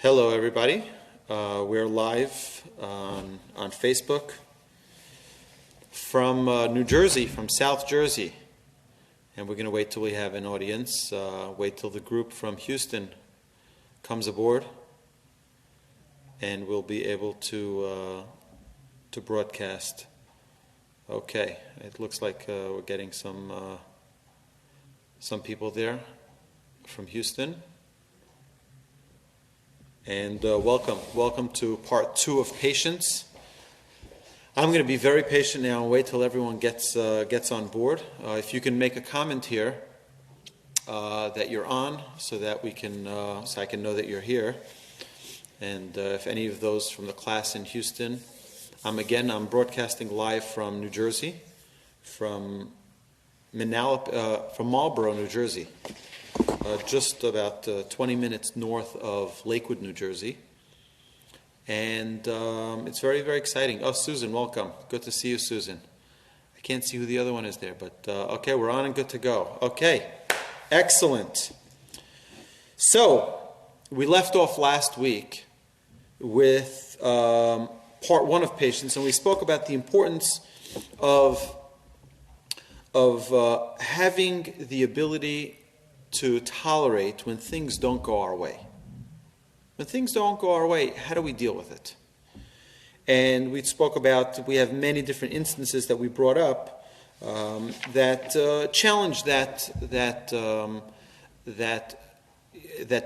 Hello, everybody. We're live on Facebook from New Jersey, from South Jersey. And we're going to wait till we have an audience, wait till the group from Houston comes aboard, and we'll be able to broadcast. Okay, it looks like we're getting some people there from Houston. And welcome to part 2 of patience. I'm going to be very patient now and wait till everyone gets on board. If you can make a comment here that you're on, so that we can, so I can know that you're here. And if any of those from the class in Houston, I'm broadcasting live from New Jersey, from Marlboro, New Jersey. Just about 20 minutes north of Lakewood, New Jersey. And it's very, very exciting. Oh, Susan, welcome. Good to see you, Susan. I can't see who the other one is there, but okay, we're on and good to go. Okay, excellent. So, we left off last week with part 1 of patience, and we spoke about the importance of having the ability to tolerate when things don't go our way. When things don't go our way, how do we deal with it? And we spoke about, we have many different instances that we brought up that challenge that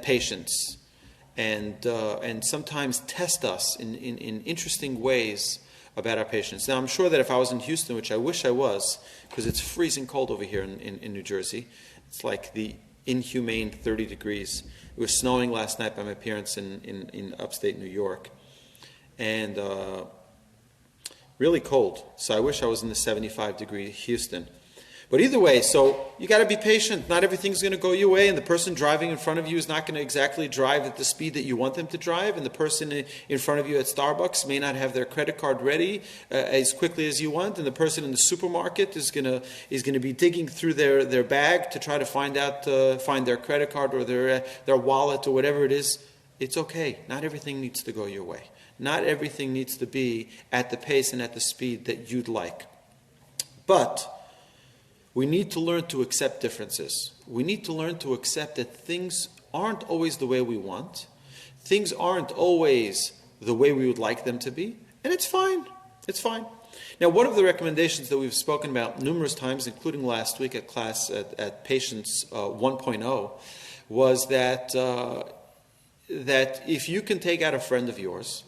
patience and sometimes test us in interesting ways about our patience. Now, I'm sure that if I was in Houston, which I wish I was, because it's freezing cold over here in New Jersey, it's like the inhumane 30 degrees. It was snowing last night by my parents in upstate New York. And really cold. So I wish I was in the 75-degree Houston. But either way, so you got to be patient. Not everything's going to go your way, and the person driving in front of you is not going to exactly drive at the speed that you want them to drive, and the person in front of you at Starbucks may not have their credit card ready as quickly as you want, and the person in the supermarket is going to be digging through their bag to try to find their credit card or their wallet or whatever it is. It's okay. Not everything needs to go your way. Not everything needs to be at the pace and at the speed that you'd like. But we need to learn to accept differences. We need to learn to accept that things aren't always the way we want. Things aren't always the way we would like them to be. And it's fine. It's fine. Now, one of the recommendations that we've spoken about numerous times, including last week at class at Patience 1.0, was that if you can take out a friend of yours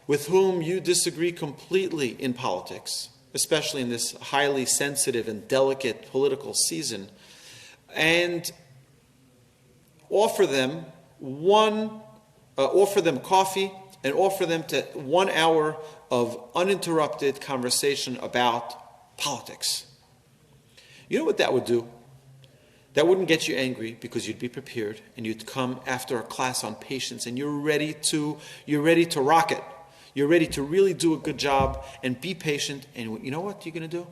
with whom you disagree completely in politics, especially in this highly sensitive and delicate political season, and offer them coffee and offer them to 1 hour of uninterrupted conversation about politics. You know what that would do? That wouldn't get you angry, because you'd be prepared and you'd come after a class on patience and you're ready to rock it. You're ready to really do a good job and be patient. And you know what you're going to do?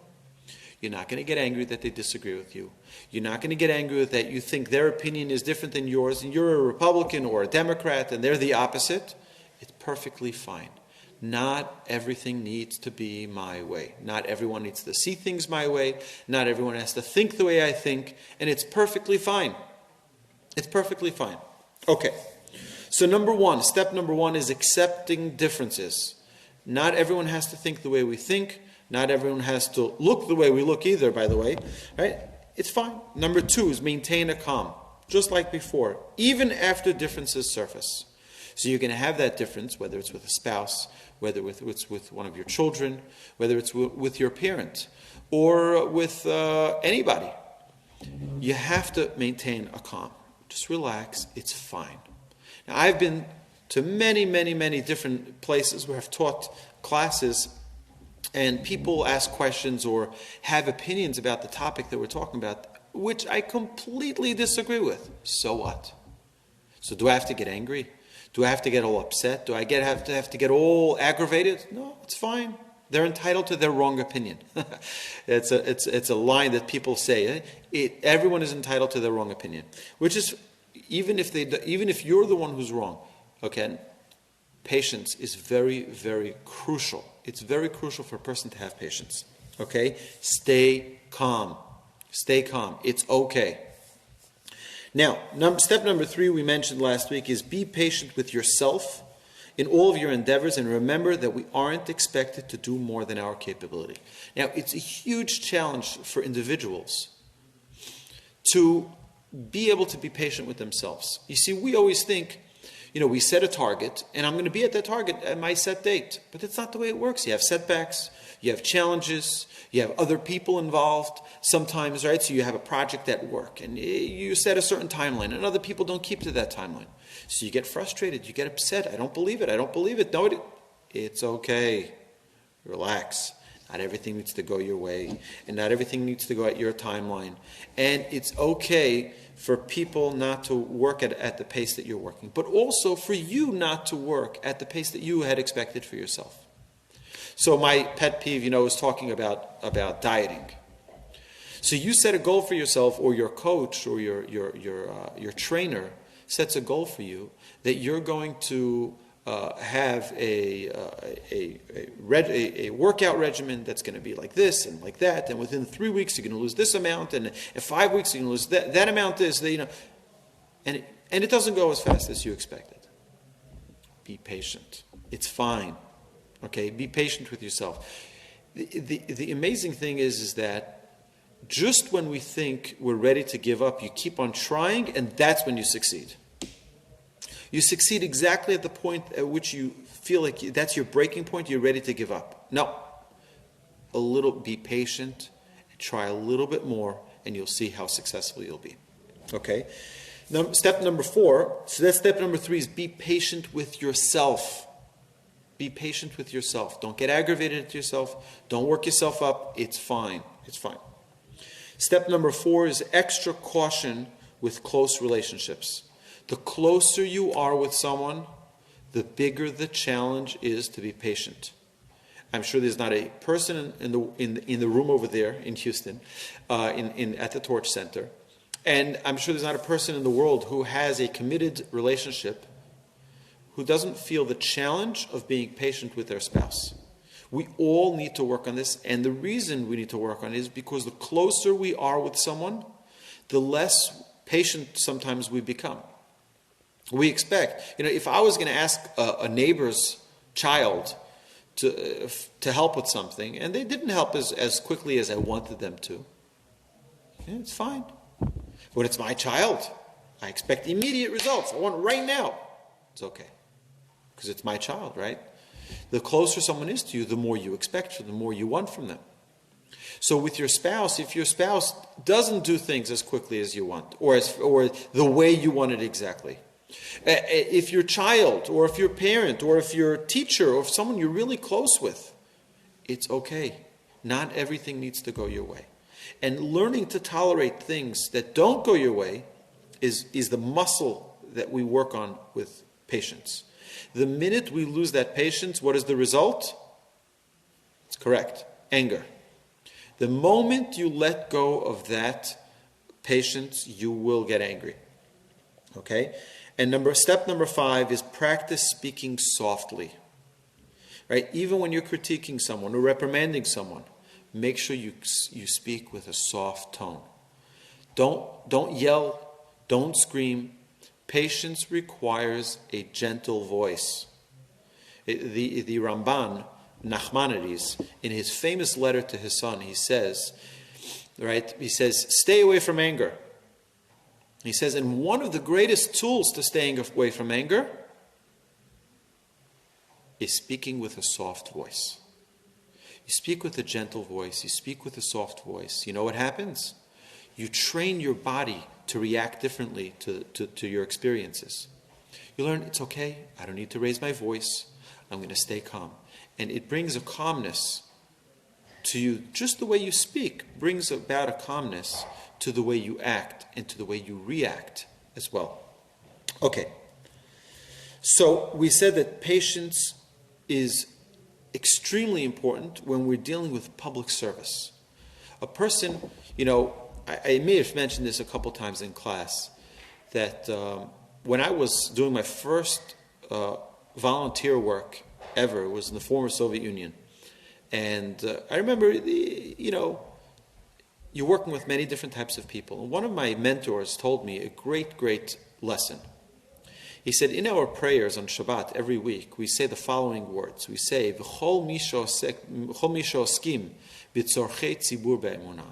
You're not going to get angry that they disagree with you. You're not going to get angry that you think their opinion is different than yours, and you're a Republican or a Democrat and they're the opposite. It's perfectly fine. Not everything needs to be my way. Not everyone needs to see things my way. Not everyone has to think the way I think. And it's perfectly fine. It's perfectly fine. Okay. So step number one is accepting differences. Not everyone has to think the way we think. Not everyone has to look the way we look either, by the way. Right? It's fine. Number 2 is maintain a calm, just like before, even after differences surface. So you're going to have that difference, whether it's with a spouse, whether it's with one of your children, whether it's with your parent, or with anybody. You have to maintain a calm. Just relax. It's fine. Now, I've been to many, many, many different places where I've taught classes, and people ask questions or have opinions about the topic that we're talking about, which I completely disagree with. So what? So do I have to get angry? Do I have to get all upset? Do I have to get all aggravated? No, it's fine. They're entitled to their wrong opinion. It's a line that people say. Everyone is entitled to their wrong opinion, which is even if you're the one who's wrong, Okay, patience is very, very crucial. It's very crucial for a person to have patience. Okay, stay calm. Stay calm. It's okay. Now, step number 3 we mentioned last week is be patient with yourself in all of your endeavors, and remember that we aren't expected to do more than our capability. Now, it's a huge challenge for individuals to be able to be patient with themselves. You see, we always think, we set a target, and I'm going to be at that target at my set date. But that's not the way it works. You have setbacks, you have challenges, you have other people involved sometimes, right? So you have a project at work, and you set a certain timeline, and other people don't keep to that timeline. So you get frustrated, you get upset. I don't believe it. No, it's okay. Relax. Not everything needs to go your way, and not everything needs to go at your timeline. And it's okay for people not to work at the pace that you're working, but also for you not to work at the pace that you had expected for yourself. So my pet peeve, is talking about dieting. So you set a goal for yourself, or your coach or your trainer sets a goal for you that you're going to have a workout regimen that's going to be like this and like that, and within 3 weeks you're going to lose this amount, and in 5 weeks you're going to lose that amount. And it doesn't go as fast as you expected. Be patient. It's fine. Okay, be patient with yourself. The amazing thing is that just when we think we're ready to give up, you keep on trying, and that's when you succeed. You succeed exactly at the point at which you feel like that's your breaking point, you're ready to give up. No. Be patient, and try a little bit more, and you'll see how successful you'll be. Okay? Now, step number 4, so that's step number 3, is be patient with yourself. Be patient with yourself. Don't get aggravated at yourself. Don't work yourself up. It's fine. It's fine. Step number 4 is extra caution with close relationships. The closer you are with someone, the bigger the challenge is to be patient. I'm sure there's not a person in the room over there in Houston, at the Torch Center, and I'm sure there's not a person in the world who has a committed relationship who doesn't feel the challenge of being patient with their spouse. We all need to work on this, and the reason we need to work on it is because the closer we are with someone, the less patient sometimes we become. We expect, if I was going to ask a neighbor's child to help with something, and they didn't help as quickly as I wanted them to, it's fine. When it's my child, I expect immediate results. I want it right now. It's okay. Because it's my child, right? The closer someone is to you, the more you expect, the more you want from them. So with your spouse, if your spouse doesn't do things as quickly as you want, or the way you want it exactly, if your child, or if your parent, or if your teacher, or if someone you're really close with, it's okay. Not everything needs to go your way. And learning to tolerate things that don't go your way is the muscle that we work on with patience. The minute we lose that patience, what is the result? It's correct. Anger. The moment you let go of that patience, you will get angry. Okay? And step number 5 is practice speaking softly. Right? Even when you're critiquing someone or reprimanding someone, make sure you speak with a soft tone. Don't yell. Don't scream. Patience requires a gentle voice. The Ramban, Nachmanides, in his famous letter to his son, he says, stay away from anger. He says, and one of the greatest tools to staying away from anger is speaking with a soft voice. You speak with a gentle voice. You speak with a soft voice. You know what happens? You train your body to react differently to your experiences. You learn, it's okay. I don't need to raise my voice. I'm going to stay calm. And it brings a calmness to you. Just the way you speak brings about a calmness to the way you act and to the way you react as well. Okay. So we said that patience is extremely important when we're dealing with public service. A person, I may have mentioned this a couple times in class, that when I was doing my first volunteer work ever. It was in the former Soviet Union. And I remember, you're working with many different types of people. And one of my mentors told me a great, great lesson. He said, in our prayers on Shabbat every week, we say the following words. We say, V'chol misho oskim b'tzorchei tzibur be'emunah.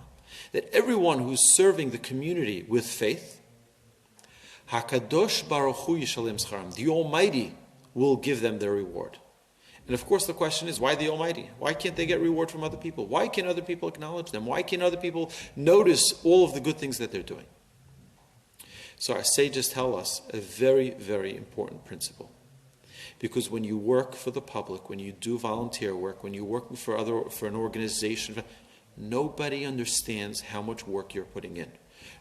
That everyone who's serving the community with faith, HaKadosh Baruch Hu yishalem scharam, the Almighty will give them their reward. And of course the question is, why the Almighty? Why can't they get reward from other people? Why can't other people acknowledge them? Why can't other people notice all of the good things that they're doing? So our sages tell us a very, very important principle. Because when you work for the public, when you do volunteer work, when you're working for an organization, nobody understands how much work you're putting in.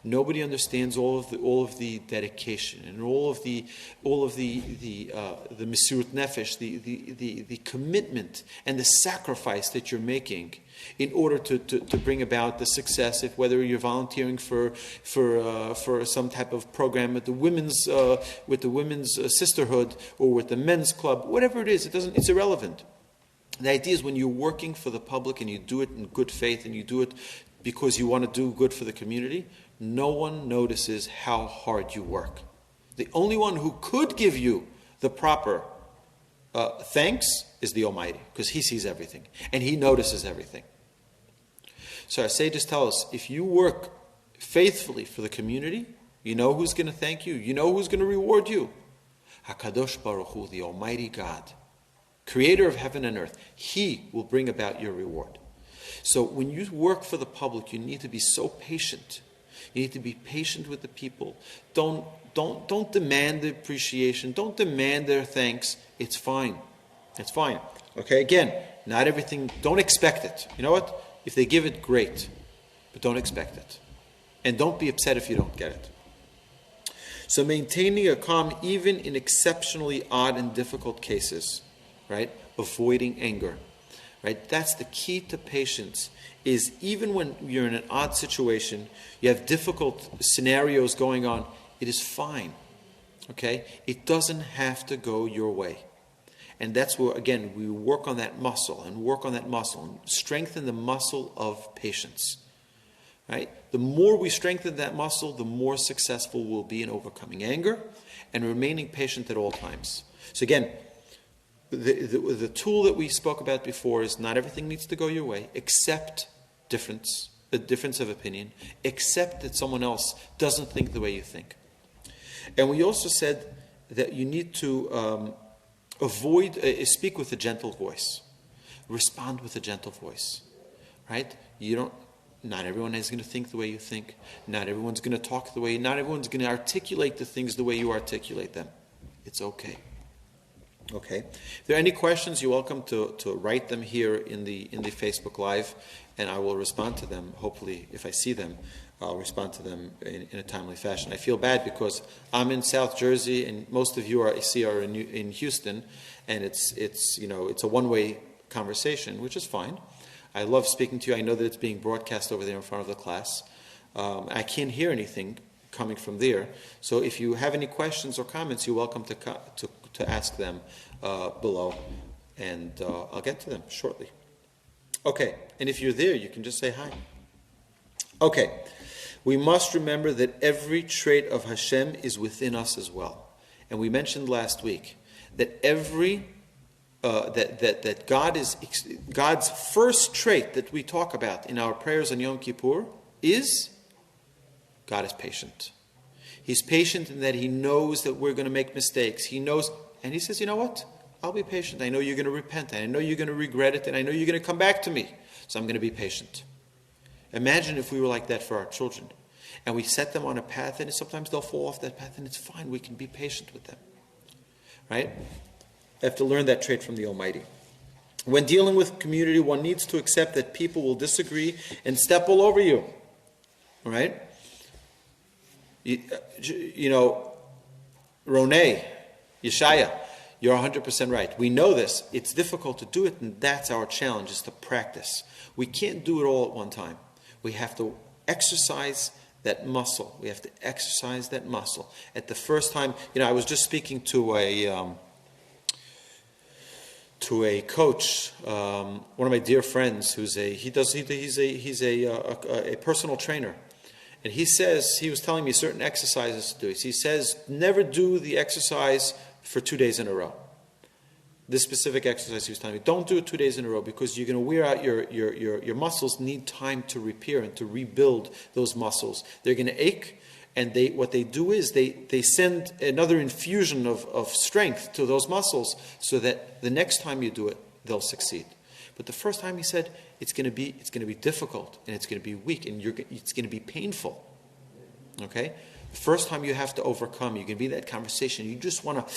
Nobody understands all of the dedication and all of the mesirut nefesh, the commitment and the sacrifice that you're making in order to bring about the success. If whether you're volunteering for some type of program with the women's sisterhood or with the men's club, whatever it is, it's irrelevant. The idea is when you're working for the public and you do it in good faith and you do it because you want to do good for the community, no one notices how hard you work. The only one who could give you the proper thanks is the Almighty, because He sees everything and He notices everything. So our sages tell us, if you work faithfully for the community, you know who's going to thank you, you know who's going to reward you. HaKadosh Baruch Hu, the Almighty God, Creator of heaven and earth, He will bring about your reward. So when you work for the public, you need to be so patient. You need to be patient with the people. Don't demand the appreciation. Don't demand their thanks. It's fine. It's fine. Okay, again, not everything, don't expect it. You know what? If they give it, great. But don't expect it. And don't be upset if you don't get it. So maintaining a calm even in exceptionally odd and difficult cases, right? Avoiding anger, right? That's the key to patience, is even when you're in an odd situation, you have difficult scenarios going on, it is fine, okay? It doesn't have to go your way. And that's where, again, we work on that muscle and strengthen the muscle of patience, right? The more we strengthen that muscle, the more successful we'll be in overcoming anger and remaining patient at all times. So again, the tool that we spoke about before is not everything needs to go your way. Accept a difference of opinion. Accept that someone else doesn't think the way you think. And we also said that you need to speak with a gentle voice. Respond with a gentle voice, right? Not everyone is going to think the way you think. Not everyone's going to talk not everyone's going to articulate the things the way you articulate them. It's okay. Okay. If there are any questions, you're welcome to write them here in the Facebook Live, and I will respond to them. Hopefully, if I see them, I'll respond to them in a timely fashion. I feel bad because I'm in South Jersey, and most of you are in Houston, and it's a one-way conversation, which is fine. I love speaking to you. I know that it's being broadcast over there in front of the class. I can't hear anything coming from there. So if you have any questions or comments, you're welcome to ask them below, and I'll get to them shortly. Okay, and if you're there, you can just say hi. Okay, we must remember that every trait of Hashem is within us as well. And we mentioned last week that that God's first trait that we talk about in our prayers on Yom Kippur is God is patient. He's patient in that He knows that we're going to make mistakes. He knows, and He says, you know what? I'll be patient. I know you're going to repent, and I know you're going to regret it, and I know you're going to come back to me. So I'm going to be patient. Imagine if we were like that for our children, and we set them on a path, and sometimes they'll fall off that path, and it's fine. We can be patient with them. Right? I have to learn that trait from the Almighty. When dealing with community, one needs to accept that people will disagree and step all over you. All right? You know, Ronay, Yeshaya, you're 100% right. We know this. It's difficult to do it, and that's our challenge, is to practice. We can't do it all at one time. We have to exercise that muscle. We have to exercise that muscle. At the first time, I was just speaking to a to a coach, one of my dear friends, he's a personal trainer, and he was telling me certain exercises to do. He says, never do the exercise for 2 days in a row. This specific exercise he was telling me, don't do it 2 days in a row because you're going to wear out your muscles. Need time to repair and to rebuild those muscles. They're going to ache, and what they do is they send another infusion of strength to those muscles so that the next time you do it, they'll succeed. But the first time, he said, it's going to be difficult, and it's going to be weak, and it's going to be painful. Okay? The first time you have to overcome, you can be in that conversation. You just want to,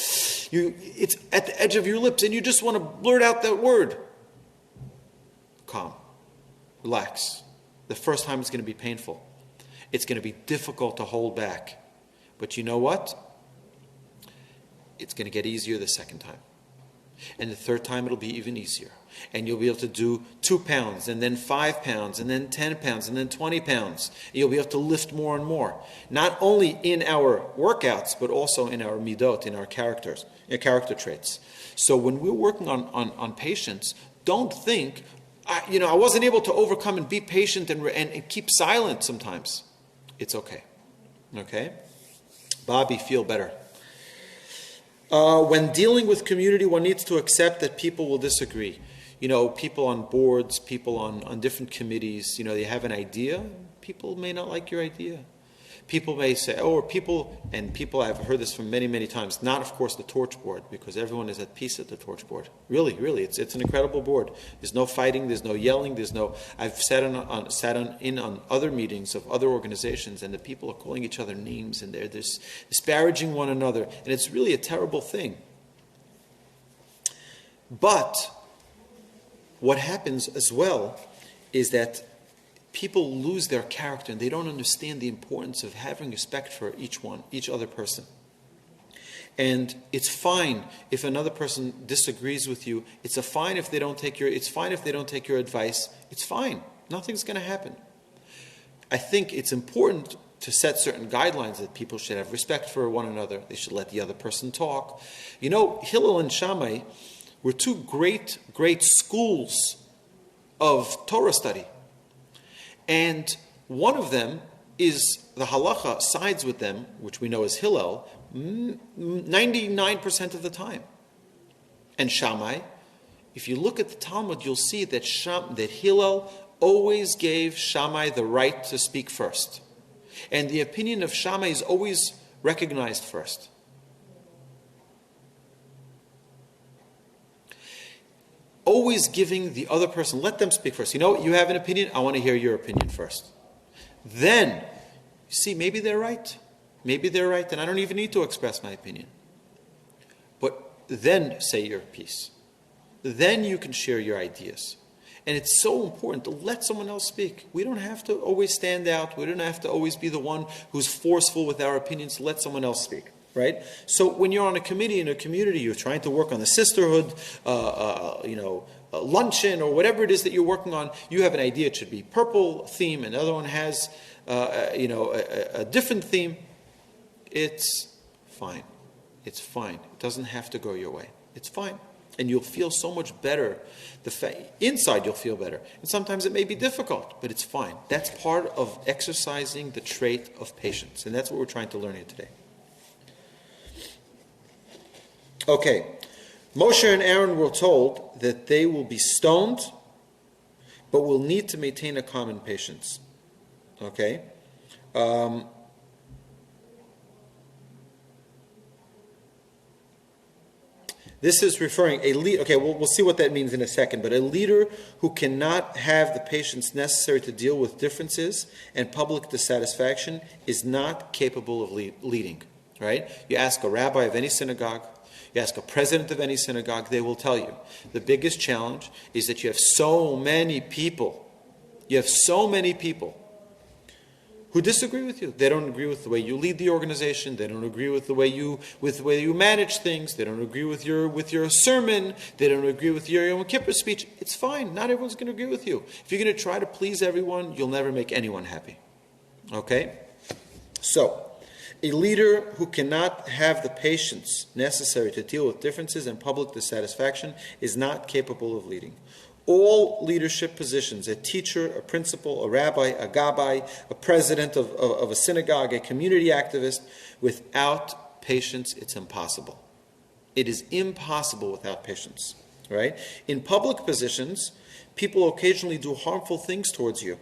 it's at the edge of your lips, and you just want to blurt out that word. Calm. Relax. The first time it's going to be painful. It's going to be difficult to hold back. But you know what? It's going to get easier the second time. And the third time it'll be even easier. And you'll be able to do 2 pounds, and then 5 pounds, and then 10 pounds, and then 20 pounds. And you'll be able to lift more and more. Not only in our workouts, but also in our midot, in our character traits. So when we're working on patience, don't think, I wasn't able to overcome and be patient and keep silent sometimes. It's okay. Okay? Bobby, feel better. When dealing with community, one needs to accept that people will disagree. People on boards, people on different committees, they have an idea. People may not like your idea. People may say, people I've heard this from many, many times, not of course the Torch board, because everyone is at peace at the Torch board. Really, it's an incredible board. There's no fighting, there's no yelling, I've sat in on other meetings of other organizations, and the people are calling each other names, and they're disparaging one another, and it's really a terrible thing. But what happens as well is that people lose their character, and they don't understand the importance of having respect for each other person. And it's fine if another person disagrees with you. It's fine if they don't take your advice. It's fine. Nothing's going to happen. I think it's important to set certain guidelines that people should have respect for one another. They should let the other person talk. Hillel and Shammai were two great schools of Torah study. And one of them is, the halacha sides with them, which we know as Hillel, 99% of the time. And Shammai, if you look at the Talmud, you'll see that Hillel always gave Shammai the right to speak first. And the opinion of Shammai is always recognized first. Always giving the other person, let them speak first. You have an opinion, I want to hear your opinion first. Then, maybe they're right. Maybe they're right, and I don't even need to express my opinion. But then say your piece. Then you can share your ideas. And it's so important to let someone else speak. We don't have to always stand out. We don't have to always be the one who's forceful with our opinions. Let someone else speak. Right? So when you're on a committee in a community, you're trying to work on the sisterhood, luncheon, or whatever it is that you're working on, you have an idea. It should be purple theme, and the other one has, a different theme. It's fine. It's fine. It doesn't have to go your way. It's fine. And you'll feel so much better. Inside you'll feel better. And sometimes it may be difficult, but it's fine. That's part of exercising the trait of patience. And that's what we're trying to learn here today. Okay, Moshe and Aaron were told that they will be stoned, but will need to maintain a common patience. Okay? This is referring a leader. Okay, we'll see what that means in a second. But a leader who cannot have the patience necessary to deal with differences and public dissatisfaction is not capable of leading. Right? You ask a rabbi of any synagogue, you ask a president of any synagogue, they will tell you the biggest challenge is that you have so many people. You have so many people who disagree with you. They don't agree with the way you lead the organization. They don't agree with the way you manage things. They don't agree with your sermon. They don't agree with your Yom Kippur speech. It's fine. Not everyone's going to agree with you. If you're going to try to please everyone, you'll never make anyone happy. Okay? So, A leader who cannot have the patience necessary to deal with differences and public dissatisfaction is not capable of leading. All leadership positions, a teacher, a principal, a rabbi, a gabbai, a president of a synagogue, a community activist, without patience, it's impossible. It is impossible without patience, right? In public positions, people occasionally do harmful things towards you,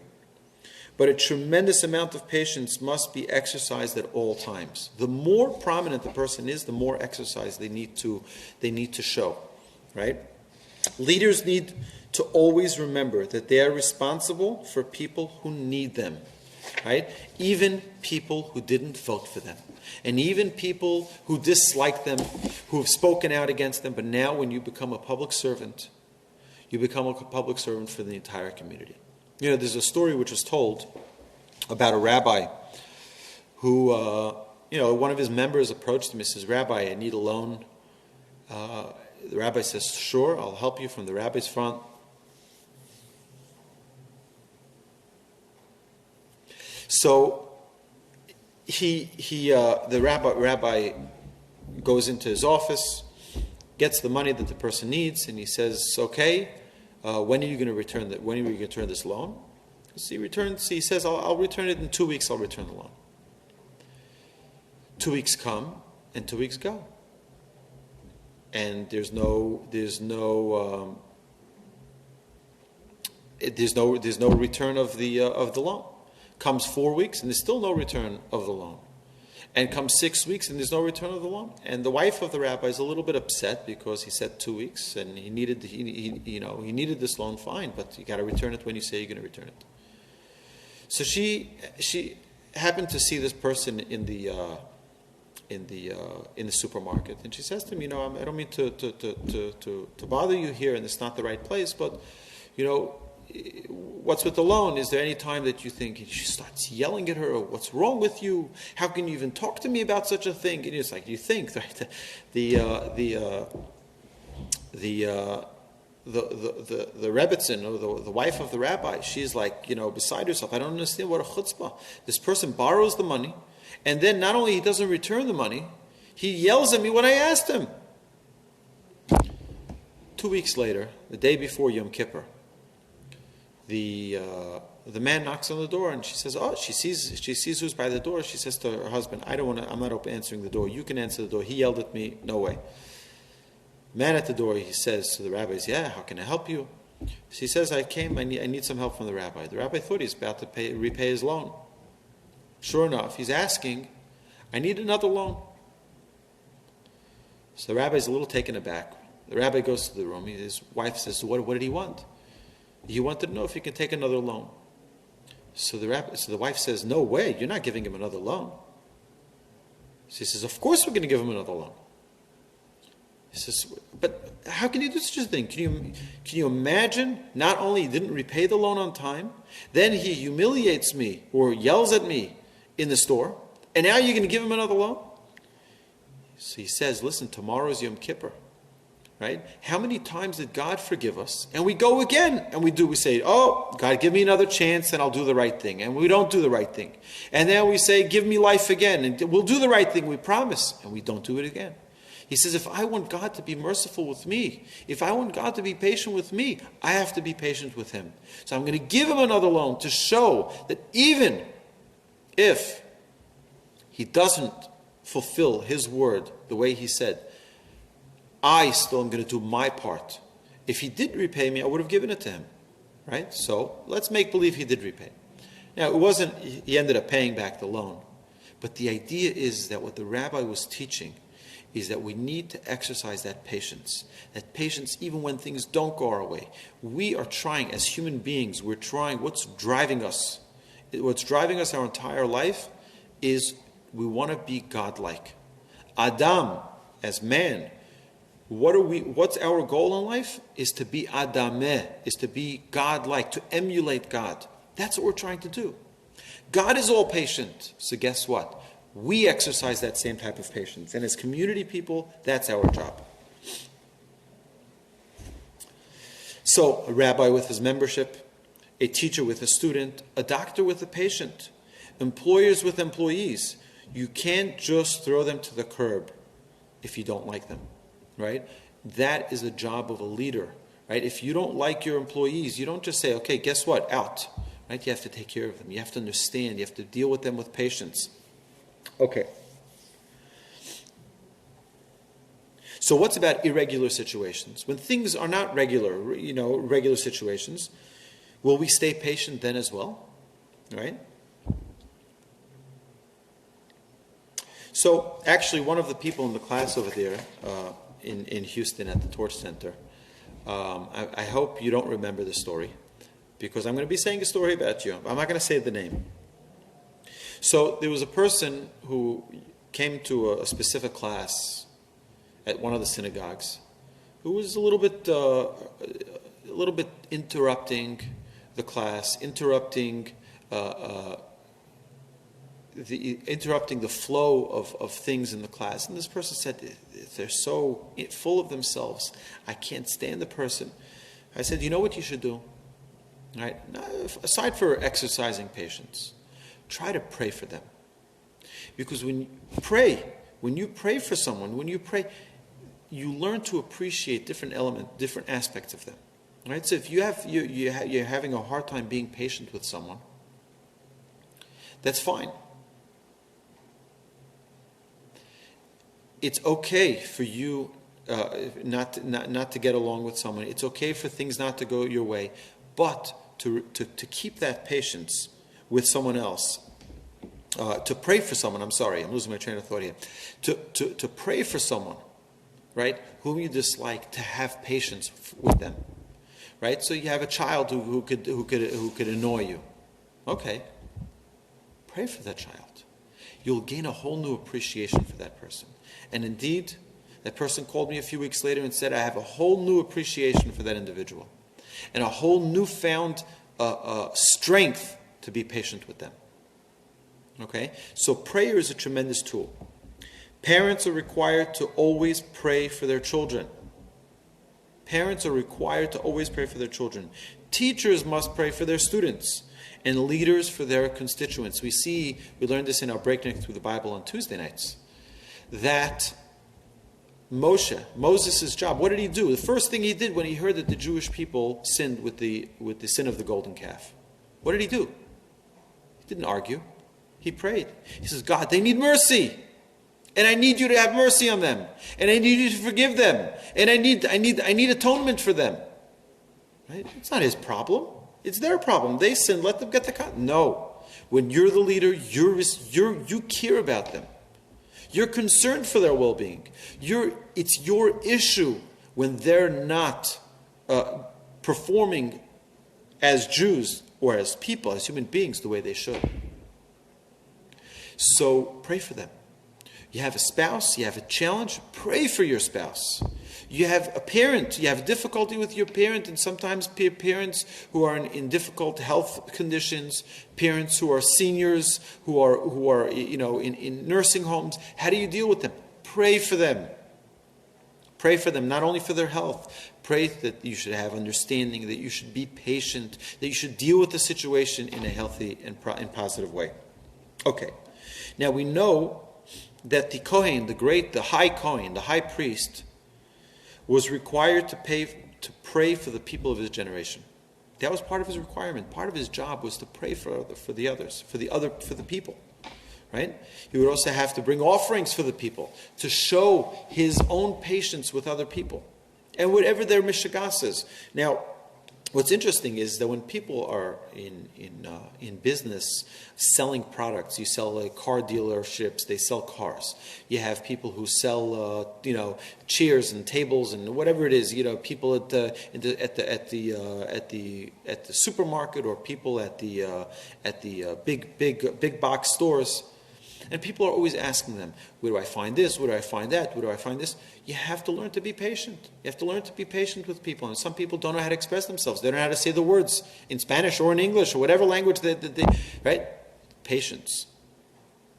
but a tremendous amount of patience must be exercised at all times. The more prominent the person is, the more exercise they need to show, right? Leaders need to always remember that they are responsible for people who need them, right? Even people who didn't vote for them. And even people who dislike them, who have spoken out against them. But now when you become a public servant, you become a public servant for the entire community. You know, there's a story which was told about a rabbi who, one of his members approached him and says, "Rabbi, I need a loan." The rabbi says, "Sure, I'll help you," from the rabbi's front. So the rabbi goes into his office, gets the money that the person needs, and he says, "Okay, when are you going to return that? When are you going to return this loan?" So he says, "I'll return it in 2 weeks. I'll return the loan." 2 weeks come and 2 weeks go, and there's no return of the loan. Comes 4 weeks and there's still no return of the loan. And comes 6 weeks and there's no return of the loan. And the wife of the rabbi is a little bit upset because he said 2 weeks and he needed this loan, fine, but you got to return it when you say you're going to return it. So she happened to see this person in the supermarket, and she says to me, "I don't mean to bother you here, and it's not the right place, but what's with the loan? Is there any time that you think?" And she starts yelling at her, "What's wrong with you? How can you even talk to me about such a thing?" And it's like, you think, right? The Rebbitzin, or the wife of the rabbi, she's like, beside herself. "I don't understand, what a chutzpah. This person borrows the money, and then not only he doesn't return the money, he yells at me when I asked him." 2 weeks later, the day before Yom Kippur, the man knocks on the door, and she says, she sees who's by the door. She says to her husband, "I'm not answering the door. You can answer the door. He yelled at me. No way." Man at the door, he says to the rabbis, "Yeah, how can I help you?" She says, "I need some help from the rabbi." The rabbi thought he's about to repay his loan. Sure enough, he's asking, "I need another loan." So the rabbi's a little taken aback. The rabbi goes to the room. His wife says, "What did he want?" "He wanted to know if he can take another loan." So the wife says, "No way, you're not giving him another loan." She says, "Of course we're going to give him another loan." He says, "But how can you do such a thing? Can you imagine? Not only he didn't repay the loan on time, then he humiliates me or yells at me in the store, and now you're going to give him another loan?" So he says, "Listen, tomorrow's Yom Kippur. Right? How many times did God forgive us? And we go again, and we say, 'Oh, God, give me another chance, and I'll do the right thing.' And we don't do the right thing. And then we say, 'Give me life again, and we'll do the right thing, we promise.' And we don't do it again. He says, if I want God to be merciful with me, if I want God to be patient with me, I have to be patient with him. So I'm going to give him another loan to show that even if he doesn't fulfill his word the way he said, I still am going to do my part. If he did repay me, I would have given it to him." Right? So let's make believe he did repay. Now, it wasn't, he ended up paying back the loan. But the idea is that what the rabbi was teaching is that we need to exercise that patience. That patience even when things don't go our way. We are trying, as human beings, we're trying, what's driving us our entire life is we want to be godlike. Adam, as man, what's our goal in life? Is to be Adameh, is to be God-like, to emulate God. That's what we're trying to do. God is all patient. So guess what? We exercise that same type of patience. And as community people, that's our job. So a rabbi with his membership, a teacher with a student, a doctor with a patient, employers with employees. You can't just throw them to the curb if you don't like them, right? That is a job of a leader, right? If you don't like your employees, you don't just say, okay, guess what, out, right? You have to take care of them. You have to understand. You have to deal with them with patience. Okay. So what's about irregular situations? When things are not regular, regular situations, will we stay patient then as well, right? So actually, one of the people in the class over there in Houston at the Torch Center, I hope you don't remember the story, because I'm going to be saying a story about you. I'm not going to say the name. So there was a person who came to a specific class at one of the synagogues who was a little bit interrupting the class, interrupting the flow of things in the class. And this person said, they're so full of themselves, I can't stand the person. I said, you know what you should do? Right? Aside for exercising patience, try to pray for them. Because when you pray for someone, you learn to appreciate different aspects of them. Right? So if you're having a hard time being patient with someone, that's fine. It's okay for you not to get along with someone. It's okay for things not to go your way, but to keep that patience with someone else, to pray for someone. I'm sorry, I'm losing my train of thought here. To pray for someone, right, whom you dislike, to have patience with them, right? So you have a child who could annoy you. Okay, pray for that child. You'll gain a whole new appreciation for that person. And indeed, that person called me a few weeks later and said, I have a whole new appreciation for that individual and a whole newfound strength to be patient with them. Okay? So prayer is a tremendous tool. Parents are required to always pray for their children. Parents are required to always pray for their children. Teachers must pray for their students, and leaders for their constituents. We learned this in our Breakneck Through the Bible on Tuesday nights, that Moses' job, what did he do? The first thing he did when he heard that the Jewish people sinned with the sin of the golden calf, what did he do? He didn't argue. He prayed. He says, God, they need mercy. And I need you to have mercy on them. And I need you to forgive them. And I need atonement for them. Right? It's not his problem. It's their problem. They sinned. Let them get the No. When you're the leader, you care about them. You're concerned for their well-being. It's your issue when they're not performing as Jews or as people, as human beings, the way they should. So pray for them. You have a spouse, you have a challenge, pray for your spouse. You have a parent, you have difficulty with your parent, and sometimes parents who are in difficult health conditions, parents who are seniors, who are in nursing homes. How do you deal with them? Pray for them. Pray for them, not only for their health. Pray that you should have understanding, that you should be patient, that you should deal with the situation in a healthy and positive way. Okay. Now we know that the Kohen, the high Kohen, the high priest, was required to pray for the people of his generation. That was part of his requirement. Part of his job was to pray for the others, for the people. Right? He would also have to bring offerings for the people to show his own patience with other people, and whatever their mishagas is. Now, what's interesting is that when people are in business selling products, you sell car dealerships, they sell cars. You have people who sell chairs and tables and whatever it is. People at the supermarket, or people at the big box stores. And people are always asking them, where do I find this? Where do I find that? Where do I find this? You have to learn to be patient. You have to learn to be patient with people. And some people don't know how to express themselves. They don't know how to say the words in Spanish or in English or whatever language they right? Patience.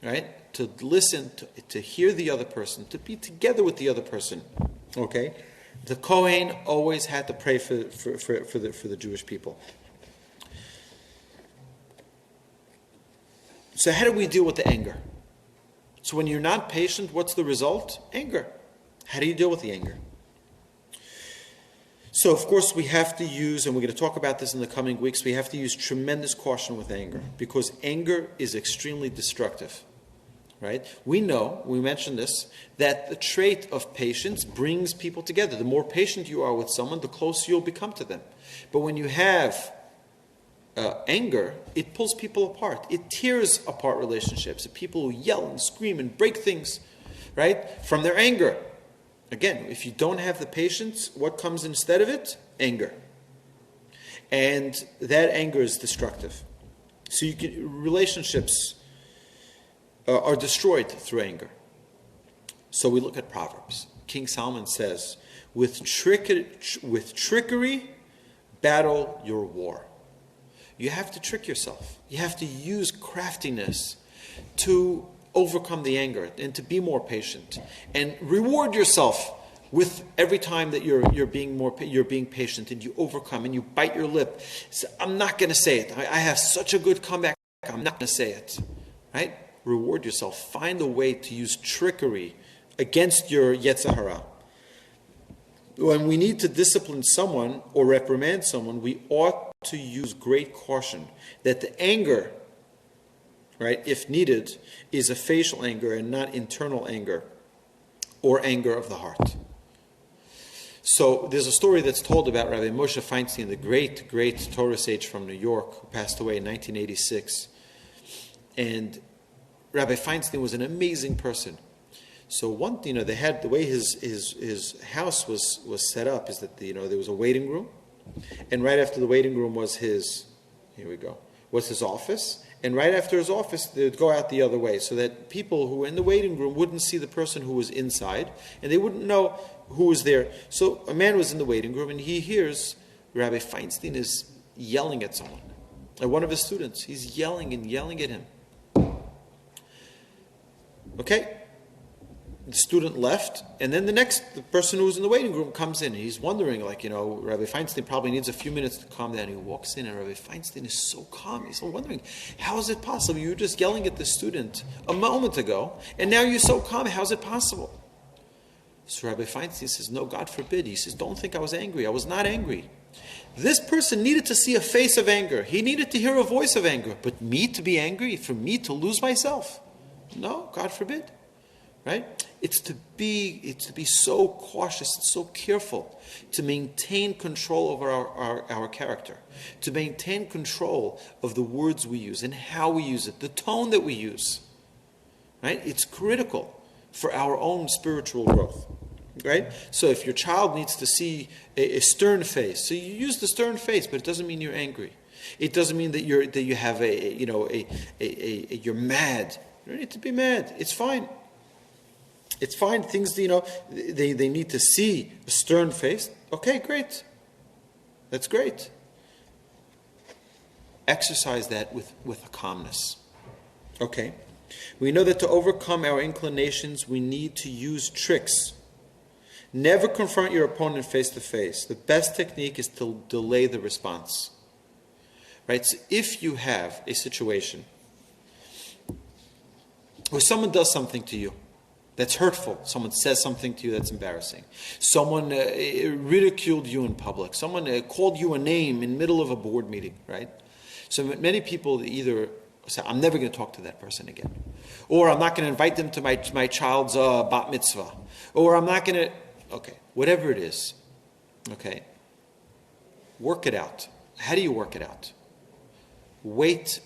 Right? To listen, to hear the other person, to be together with the other person. Okay? The Kohen always had to pray for the Jewish people. So how do we deal with the anger? So when you're not patient, what's the result? Anger. How do you deal with the anger? So, of course, we have to use, and we're going to talk about this in the coming weeks, we have to use tremendous caution with anger, because anger is extremely destructive, right? We know, we mentioned this, that the trait of patience brings people together. The more patient you are with someone, the closer you'll become to them. But when you have anger, it pulls people apart. It tears apart relationships. The people who yell and scream and break things, right, from their anger. Again, if you don't have the patience, what comes instead of it? Anger. And that anger is destructive. So relationships are destroyed through anger. So we look at Proverbs. King Solomon says, with trickery, battle your war. You have to trick yourself. You have to use craftiness to overcome the anger and to be more patient, and reward yourself with every time that you're being patient and you overcome and you bite your lip. So, I'm not going to say it. I have such a good comeback. I'm not going to say it. Right? Reward yourself. Find a way to use trickery against your Yetzer Hara. When we need to discipline someone or reprimand someone, we ought to use great caution that the anger, right, if needed, is a facial anger and not internal anger or anger of the heart. So there's a story that's told about Rabbi Moshe Feinstein, the great, great Torah sage from New York, who passed away in 1986. And Rabbi Feinstein was an amazing person. So they had, the way his house was set up is that, there was a waiting room. And right after the waiting room was his office. And right after his office, they would go out the other way so that people who were in the waiting room wouldn't see the person who was inside, and they wouldn't know who was there. So a man was in the waiting room, and he hears Rabbi Feinstein is yelling at someone, at one of his students. He's yelling and yelling at him. Okay? The student left, and then the person who was in the waiting room comes in. And he's wondering, Rabbi Feinstein probably needs a few minutes to calm down. He walks in, and Rabbi Feinstein is so calm. He's wondering, how is it possible? You were just yelling at the student a moment ago, and now you're so calm. How is it possible? So Rabbi Feinstein says, no, God forbid. He says, don't think I was angry. I was not angry. This person needed to see a face of anger. He needed to hear a voice of anger. But me to be angry, for me to lose myself? No, God forbid. Right? It's to be so cautious and so careful to maintain control over our character, to maintain control of the words we use and how we use it, the tone that we use. Right? It's critical for our own spiritual growth. Right? So if your child needs to see a stern face, so you use the stern face, but it doesn't mean you're angry. It doesn't mean that you're mad. You don't need to be mad. It's fine. It's fine. Things, they need to see a stern face. Okay, great. That's great. Exercise that with a calmness. Okay. We know that to overcome our inclinations, we need to use tricks. Never confront your opponent face to face. The best technique is to delay the response. Right? So if you have a situation where someone does something to you that's hurtful, someone says something to you that's embarrassing, someone ridiculed you in public, someone called you a name in the middle of a board meeting, right? So many people either say, I'm never going to talk to that person again, or I'm not going to invite them to my child's bat mitzvah, or I'm not going to, okay, whatever it is, okay, work it out. How do you work it out? Wait,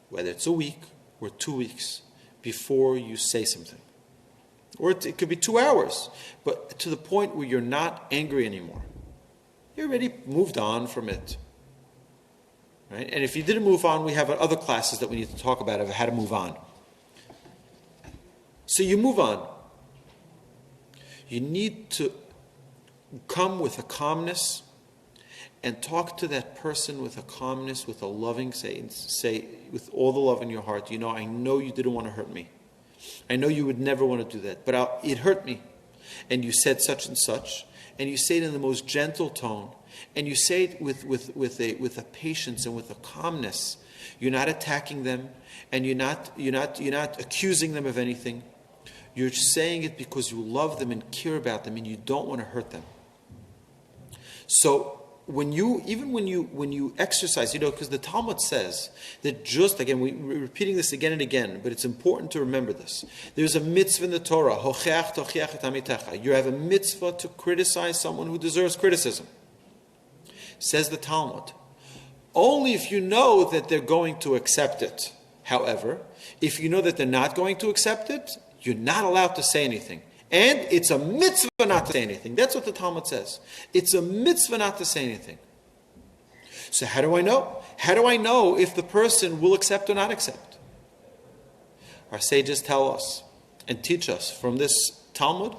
whether it's a week or 2 weeks, before you say something. Or it could be 2 hours, but to the point where you're not angry anymore. You're already moved on from it. Right? And if you didn't move on, we have other classes that we need to talk about of how to move on. So you move on. You need to come with a calmness and talk to that person with a calmness, with a loving, say with all the love in your heart, I know you didn't want to hurt me. I know you would never want to do that, but it hurt me. And you said such and such, and you say it in the most gentle tone, and you say it with a patience and with a calmness. You're not attacking them, and you're not accusing them of anything. You're saying it because you love them and care about them and you don't want to hurt them. So when you exercise, because the Talmud says that we're repeating this again and again, but it's important to remember this. There's a mitzvah in the Torah, hocheach tochiach et amitecha. You have a mitzvah to criticize someone who deserves criticism. Says the Talmud. Only if you know that they're going to accept it. However, if you know that they're not going to accept it, you're not allowed to say anything. And it's a mitzvah not to say anything. That's what the Talmud says. It's a mitzvah not to say anything. So how do I know? How do I know if the person will accept or not accept? Our sages tell us and teach us from this Talmud,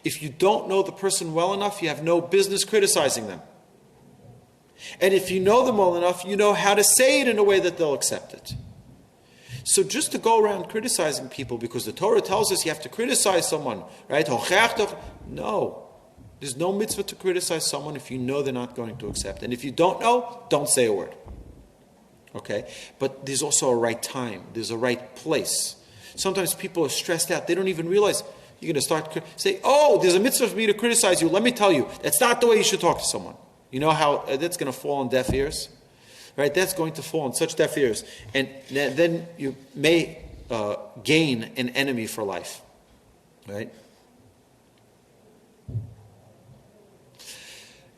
if you don't know the person well enough, you have no business criticizing them. And if you know them well enough, you know how to say it in a way that they'll accept it. So just to go around criticizing people because the Torah tells us you have to criticize someone, right? No. There's no mitzvah to criticize someone if you know they're not going to accept. And if you don't know, don't say a word. Okay? But there's also a right time. There's a right place. Sometimes people are stressed out. They don't even realize you're going to start say, there's a mitzvah for me to criticize you. Let me tell you, that's not the way you should talk to someone. You know how that's going to fall on deaf ears? Right, that's going to fall on such deaf ears. And then you may gain an enemy for life. Right?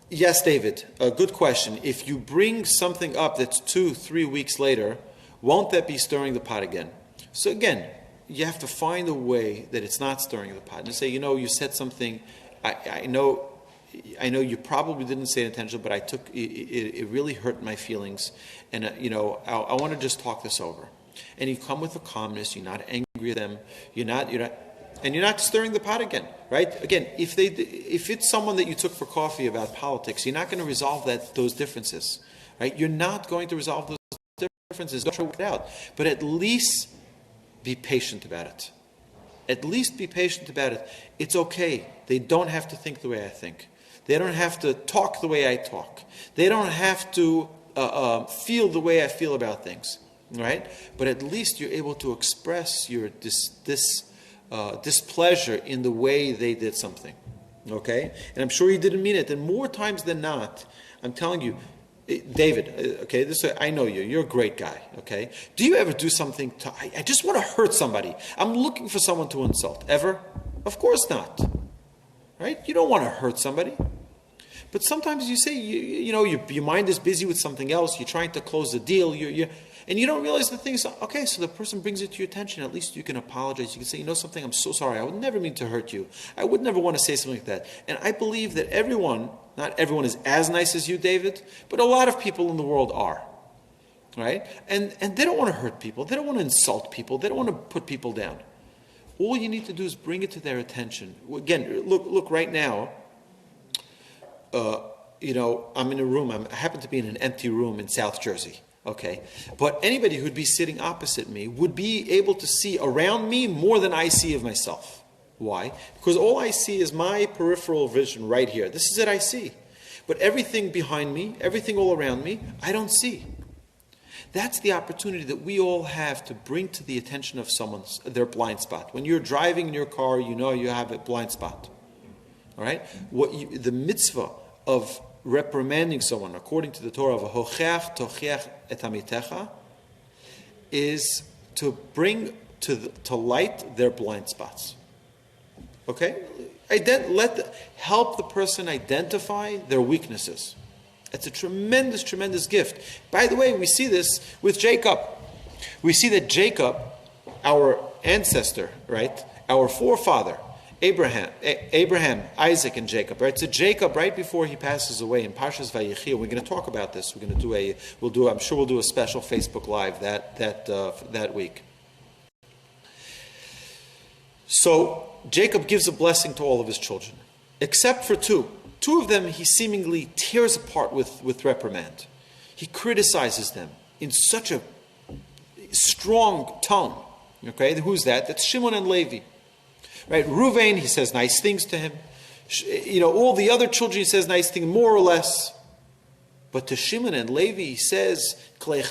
Yes, David, a good question. If you bring something up that's 2-3 weeks later, won't that be stirring the pot again? So again, you have to find a way that it's not stirring the pot. And say, you said something, I know you probably didn't say it intentionally, but I took it really hurt my feelings, and I want to just talk this over. And you come with a calmness. You're not angry at them. You're not, and you're not stirring the pot again, right? Again, if it's someone that you took for coffee about politics, you're not going to resolve those differences, right? You're not going to resolve those differences. Don't try to work it out, but at least be patient about it. At least be patient about it. It's okay. They don't have to think the way I think. They don't have to talk the way I talk. They don't have to feel the way I feel about things, right? But at least you're able to express your displeasure in the way they did something, okay? And I'm sure you didn't mean it. And more times than not, I'm telling you, David, okay, I know you. You're a great guy, okay? Do you ever do something I just want to hurt somebody. I'm looking for someone to insult. Ever? Of course not. Right? You don't want to hurt somebody. But sometimes you say, your mind is busy with something else. You're trying to close a deal. And you don't realize the thing is, okay, so the person brings it to your attention. At least you can apologize. You can say, something, I'm so sorry. I would never mean to hurt you. I would never want to say something like that. And I believe that not everyone is as nice as you, David, but a lot of people in the world are. Right? And they don't want to hurt people. They don't want to insult people. They don't want to put people down. All you need to do is bring it to their attention. Again, look right now. I'm in a room. I happen to be in an empty room in South Jersey. Okay, but anybody who'd be sitting opposite me would be able to see around me more than I see of myself. Why? Because all I see is my peripheral vision right here. This is it I see. But everything behind me, everything all around me, I don't see. That's the opportunity that we all have to bring to the attention of their blind spot. When you're driving in your car, you have a blind spot. All right? The mitzvah of reprimanding someone, according to the Torah, of hocheach tochiach et amitecha, is to bring to light their blind spots. Okay? Help the person identify their weaknesses. It's a tremendous, tremendous gift. By the way, we see this with Jacob. We see that Jacob, our ancestor, right? Our forefather, Abraham, Isaac, and Jacob, right? So Jacob, right before he passes away in Parshas Vayechi, we're going to talk about this. I'm sure we'll do a special Facebook Live that week. So Jacob gives a blessing to all of his children, except for two. Two of them he seemingly tears apart with reprimand. He criticizes them in such a strong tone. Okay, who's that? That's Shimon and Levi. Right, Ruvain, he says nice things to him. All the other children he says nice things, more or less. But to Shimon and Levi, he says, they're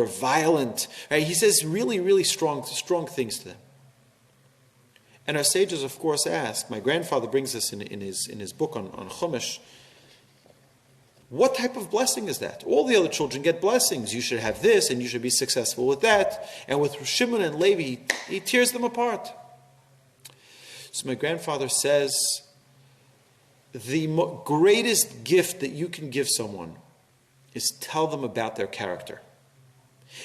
violent. Right? He says really, really strong things to them. And our sages, of course, ask, my grandfather brings this in his book on Chumash, what type of blessing is that? All the other children get blessings. You should have this, and you should be successful with that. And with Shimon and Levi, he tears them apart. So my grandfather says, the greatest gift that you can give someone is tell them about their character.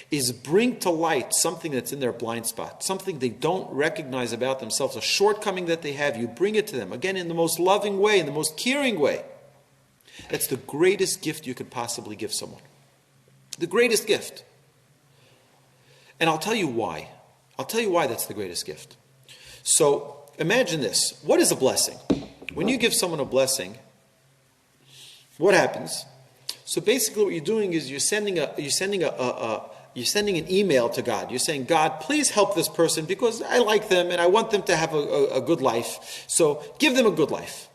Is bring to light something that's in their blind spot, something they don't recognize about themselves, a shortcoming that they have. You bring it to them, again, in the most loving way, in the most caring way. That's the greatest gift you could possibly give someone. The greatest gift. And I'll tell you why. I'll tell you why that's the greatest gift. So imagine this. What is a blessing? When you give someone a blessing, what happens? So basically what you're doing is you're sending an email to God. You're saying, God, please help this person because I like them and I want them to have a good life. So give them a good life.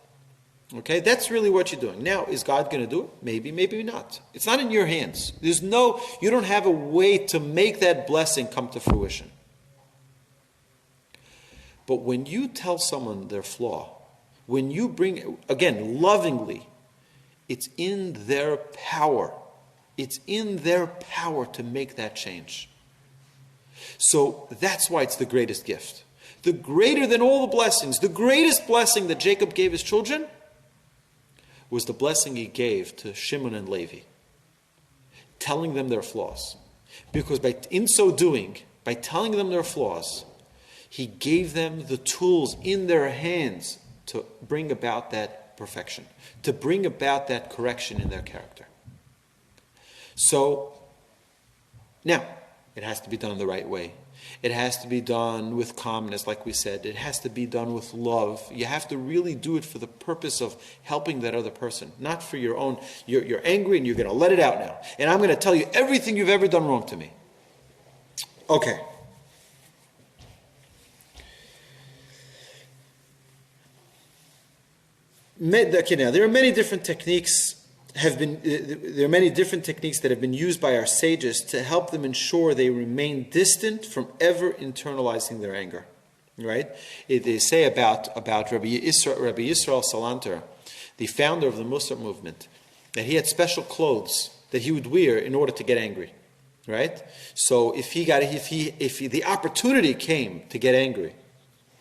Okay, that's really what you're doing. Now, is God going to do it? Maybe, maybe not. It's not in your hands. You don't have a way to make that blessing come to fruition. But when you tell someone their flaw, when you bring, again, lovingly, it's in their power. It's in their power to make that change. So that's why it's the greatest gift. The greater than all the blessings, the greatest blessing that Jacob gave his children was the blessing he gave to Shimon and Levi, telling them their flaws. Because in so doing, by telling them their flaws, he gave them the tools in their hands to bring about that perfection, to bring about that correction in their character. So, now, it has to be done the right way. It has to be done with calmness, like we said. It has to be done with love. You have to really do it for the purpose of helping that other person, not for your own. You're angry and you're going to let it out now. And I'm going to tell you everything you've ever done wrong to me. Okay. Okay, now, there are many different techniques that have been used by our sages to help them ensure they remain distant from ever internalizing their anger. Right? They say about Rabbi Yisrael Salanter, the founder of the Mussar movement, that he had special clothes that he would wear in order to get angry. Right? So if the opportunity came to get angry,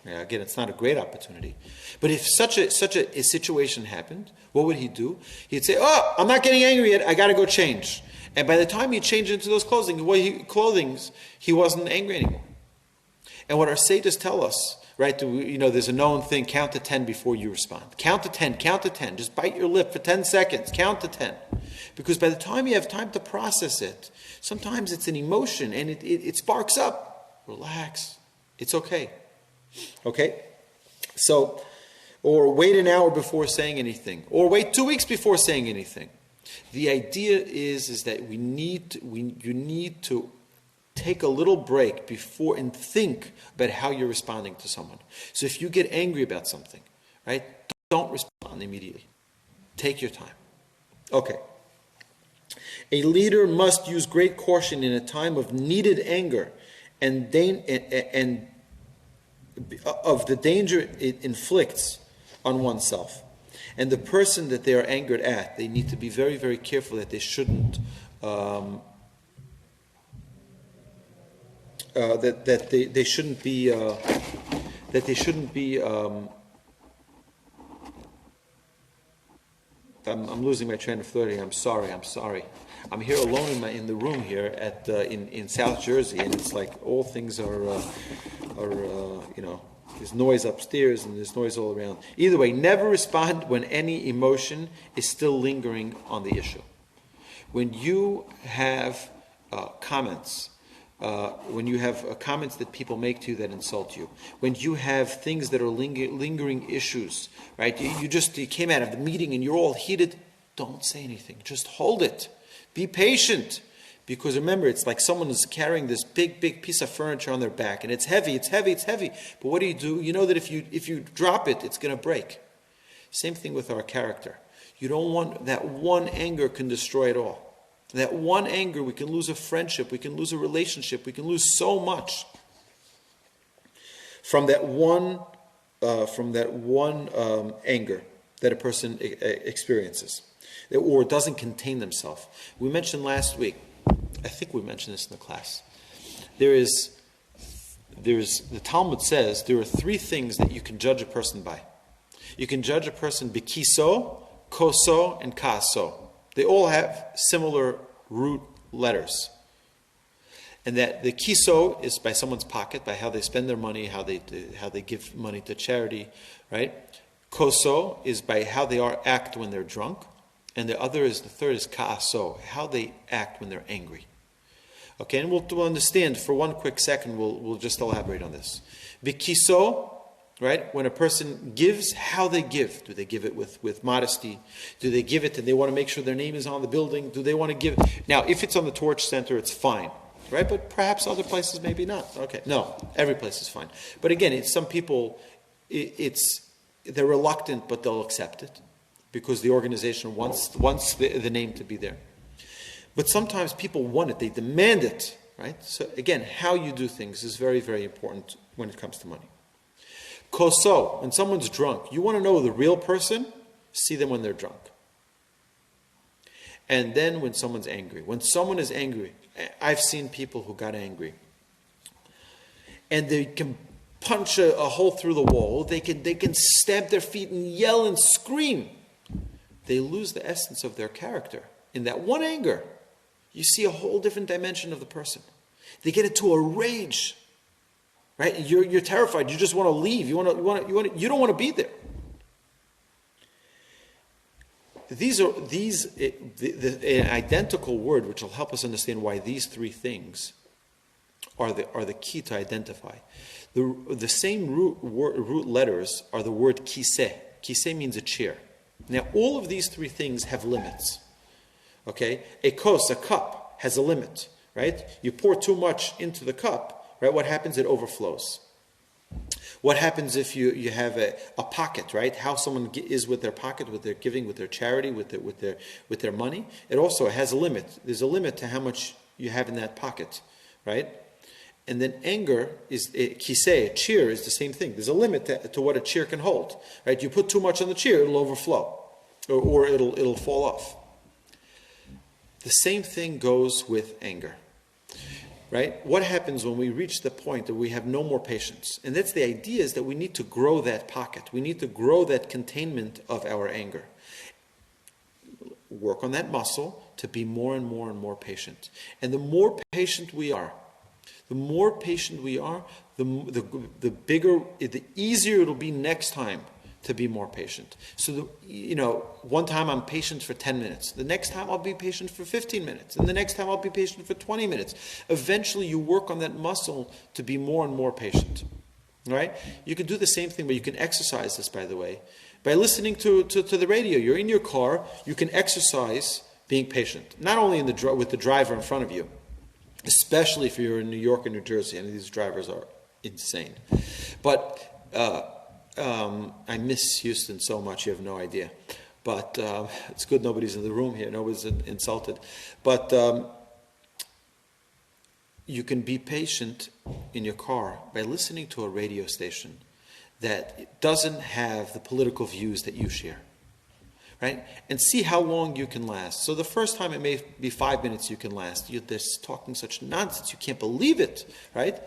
again, it's not a great opportunity. But if such a situation happened, what would he do? He'd say, "Oh, I'm not getting angry yet. I got to go change." And by the time he changed into those clothings, he wasn't angry anymore. And what our sages tell us, right? There's a known thing: count to 10 before you respond. Count to 10. Count to 10. Just bite your lip for 10 seconds. Count to 10, because by the time you have time to process it, sometimes it's an emotion and it sparks up. Relax. It's okay. Okay? So, or wait an hour before saying anything, or wait 2 weeks before saying anything. The idea is that you need to take a little break before and think about how you're responding to someone. So if you get angry about something, right, don't respond immediately. Take your time. Okay. A leader must use great caution in a time of needed anger and of the danger it inflicts on oneself. And the person that they are angered at, they need to be very, very careful that they shouldn't they shouldn't be I'm losing my train of thought here. I'm sorry. I'm here alone in the room here in South Jersey, and it's like all things are there's noise upstairs and there's noise all around. Either way, never respond when any emotion is still lingering on the issue. When you have comments that people make to you that insult you, when you have things that are lingering issues, right? You came out of the meeting and you're all heated. Don't say anything. Just hold it. Be patient. Because remember, it's like someone is carrying this big piece of furniture on their back, and it's heavy. But what do? You know that if you drop it, it's going to break. Same thing with our character. You don't want that one anger can destroy it all. That one anger, we can lose a friendship, we can lose a relationship, we can lose so much from that one from that one anger that a person experiences, or doesn't contain themselves. We mentioned last week, I think we mentioned this in the class, there's the Talmud says there are three things that you can judge a person by. You can judge a person bikiso, koso, and kaso. They all have similar root letters. And that the kiso is by someone's pocket, by how they spend their money, how they give money to charity, right? Koso is by how they act when they're drunk. And the third is kaaso, how they act when they're angry. Okay, and we'll understand for one quick second, we'll just elaborate on this. Bikiso, right? When a person gives, how they give. Do they give it with modesty? Do they give it and they want to make sure their name is on the building? Do they want to give it? Now, if it's on the Torch Center, it's fine, right? But perhaps other places maybe not. Okay, no, every place is fine. But again, some people, they're reluctant, but they'll accept it because the organization wants the name to be there. But sometimes people want it, they demand it, right? So again, how you do things is very, very important when it comes to money. Koso, when someone's drunk, you want to know the real person, see them when they're drunk. And then when someone's angry. When someone is angry, I've seen people who got angry. And they can punch a hole through the wall, they can stamp their feet and yell and scream. They lose the essence of their character. In that one anger, you see a whole different dimension of the person. They get into a rage, right? You're terrified. You just want to leave. You don't want to be there. An identical word, which will help us understand why these three things are the key to identify. The same root letters are the word kiseh. Kiseh means a chair. Now, all of these three things have limits. Okay, a kos, a cup, has a limit, right? You pour too much into the cup, right? What happens? It overflows. What happens if you have a pocket, right? How someone is with their pocket, with their giving, with their charity, with their money. It also has a limit. There's a limit to how much you have in that pocket, right? And then anger is kiseh, a chair is the same thing. There's a limit to what a chair can hold, right? You put too much on the chair, it'll overflow, or it'll fall off. The same thing goes with anger, right? What happens when we reach the point that we have no more patience? And that's the idea, is that we need to grow that pocket. We need to grow that containment of our anger. Work on that muscle to be more and more and more patient. And the more patient we are, the easier it'll be next time to be more patient. So, one time I'm patient for 10 minutes. The next time I'll be patient for 15 minutes. And the next time I'll be patient for 20 minutes. Eventually you work on that muscle to be more and more patient. Right? You can do the same thing, but you can exercise this, by the way. By listening to the radio. You're in your car, you can exercise being patient. Not only with the driver in front of you, especially if you're in New York and New Jersey, and these drivers are insane. But I miss Houston so much, you have no idea. But it's good nobody's in the room here, nobody's insulted. But you can be patient in your car by listening to a radio station that doesn't have the political views that you share. Right? And see how long you can last. So the first time it may be 5 minutes you can last. They're talking such nonsense, you can't believe it, right?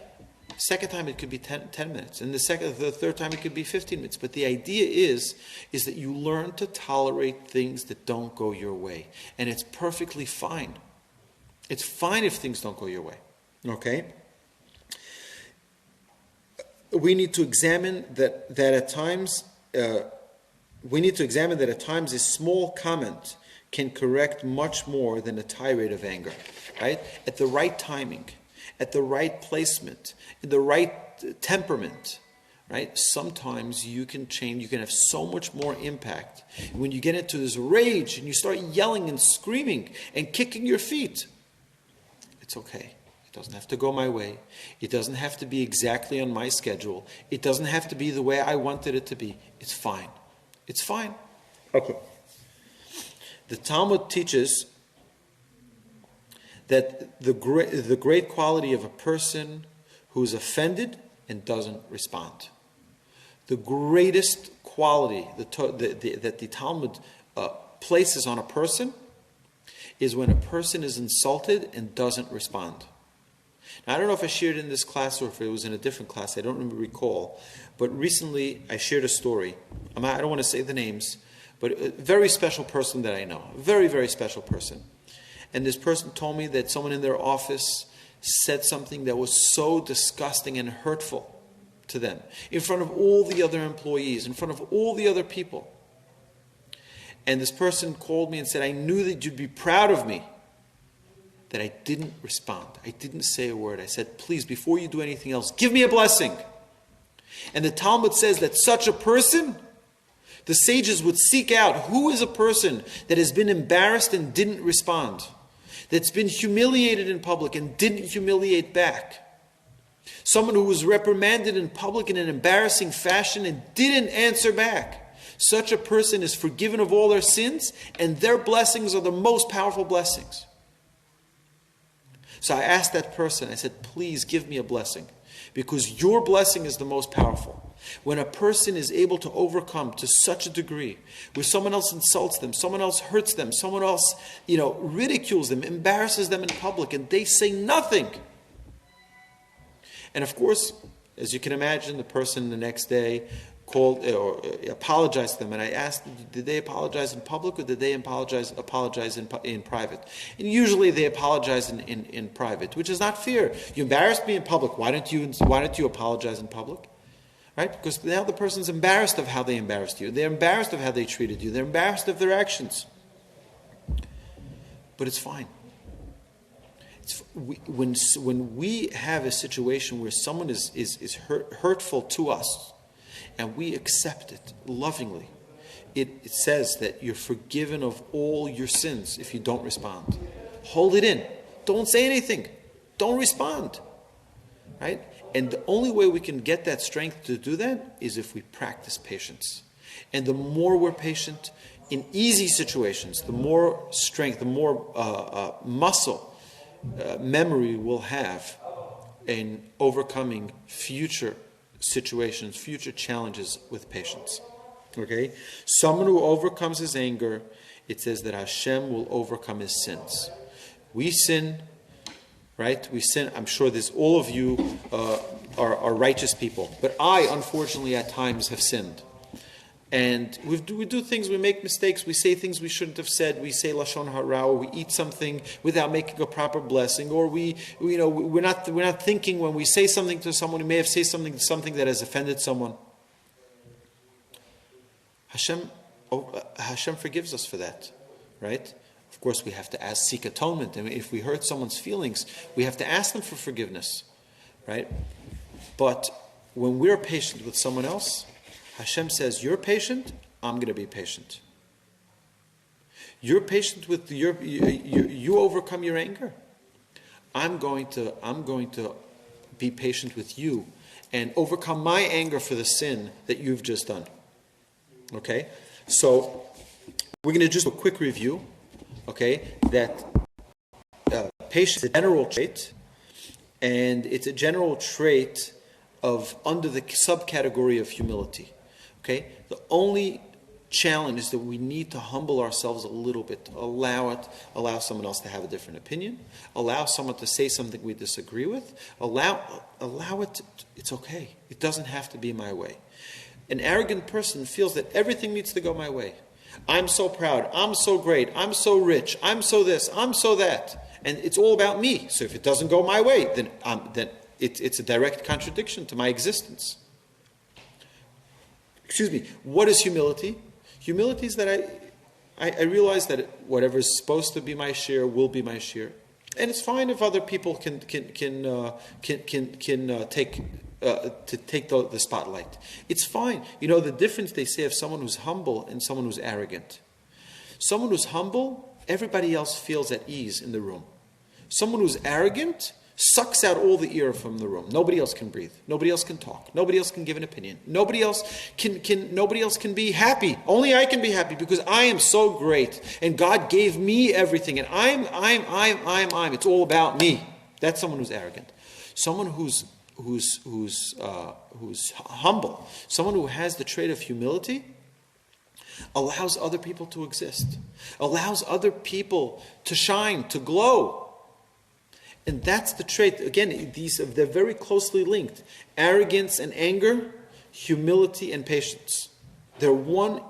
Second time it could be 10 minutes. And the third time it could be 15 minutes. But the idea is that you learn to tolerate things that don't go your way. And it's perfectly fine. It's fine if things don't go your way. Okay? We need to examine that at times... a small comment can correct much more than a tirade of anger, right? At the right timing, at the right placement, in the right temperament, right? Sometimes you can change, you can have so much more impact. When you get into this rage and you start yelling and screaming and kicking your feet, it's okay. It doesn't have to go my way. It doesn't have to be exactly on my schedule. It doesn't have to be the way I wanted it to be. It's fine. It's fine. Okay. The Talmud teaches that the great quality of a person who is offended and doesn't respond. the greatest quality that the Talmud places on a person is when a person is insulted and doesn't respond. Now, I don't know if I shared it in this class or if it was in a different class. I don't recall. But recently, I shared a story. I don't want to say the names, but a very special person that I know. A very, very special person. And this person told me that someone in their office said something that was so disgusting and hurtful to them in front of all the other employees, in front of all the other people. And this person called me and said, I knew that you'd be proud of me, that I didn't respond. I didn't say a word. I said, please, before you do anything else, give me a blessing. And the Talmud says that such a person, the sages would seek out who is a person that has been embarrassed and didn't respond, that's been humiliated in public and didn't humiliate back. Someone who was reprimanded in public in an embarrassing fashion and didn't answer back. Such a person is forgiven of all their sins, and their blessings are the most powerful blessings. So I asked that person, I said, please give me a blessing, because your blessing is the most powerful. When a person is able to overcome to such a degree, where someone else insults them, someone else hurts them, someone else, ridicules them, embarrasses them in public, and they say nothing. And of course, as you can imagine, the person the next day called or apologized to them, and I asked, did they apologize in public or did they apologize in private? And usually they apologize in private, which is not fair. You embarrassed me in public. Why don't you apologize in public? Right? Because now the person's embarrassed of how they embarrassed you. They're embarrassed of how they treated you. They're embarrassed of their actions. But it's fine. When we have a situation where someone is hurtful to us, and we accept it lovingly, it says that you're forgiven of all your sins if you don't respond. Hold it in. Don't say anything. Don't respond. Right? And the only way we can get that strength to do that is if we practice patience. And the more we're patient in easy situations, the more strength, the more muscle memory we'll have in overcoming future situations, future challenges with patience. Okay? Someone who overcomes his anger, it says that Hashem will overcome his sins. We sin, right? We sin. I'm sure there's all of you are righteous people. But I, unfortunately, at times have sinned. And we do things, we make mistakes, we say things we shouldn't have said, we say Lashon Hara, or we eat something without making a proper blessing, or we're not thinking when we say something to someone, we may have said something that has offended someone. Hashem forgives us for that, right? Of course, we have to seek atonement. I mean, if we hurt someone's feelings, we have to ask them for forgiveness, right? But when we're patient with someone else, Hashem says, you're patient, I'm going to be patient. You're patient with you overcome your anger. I'm going to be patient with you and overcome my anger for the sin that you've just done. Okay? So we're going to just do a quick review. Okay? That patience is a general trait, and it's a general trait of under the subcategory of humility. Okay? The only challenge is that we need to humble ourselves a little bit, to allow someone else to have a different opinion, allow someone to say something we disagree with, allow it, it's okay. It doesn't have to be my way. An arrogant person feels that everything needs to go my way. I'm so proud, I'm so great, I'm so rich, I'm so this, I'm so that. And it's all about me. So if it doesn't go my way, then it's a direct contradiction to my existence. Excuse me, what is humility? Humility is that I realize that whatever is supposed to be my share will be my share, and it's fine if other people can take the spotlight. It's fine. You know the difference they say of someone who's humble and someone who's arrogant. Someone who's humble, everybody else feels at ease in the room. Someone who's arrogant sucks out all the air from the room. Nobody else can breathe. Nobody else can talk. Nobody else can give an opinion. Nobody else can be happy. Only I can be happy because I am so great and God gave me everything and I'm. It's all about me. That's someone who's arrogant. Someone who's who's humble, someone who has the trait of humility, allows other people to exist, allows other people to shine, to glow. And that's the trait. Again, they're very closely linked. Arrogance and anger, humility and patience. They're one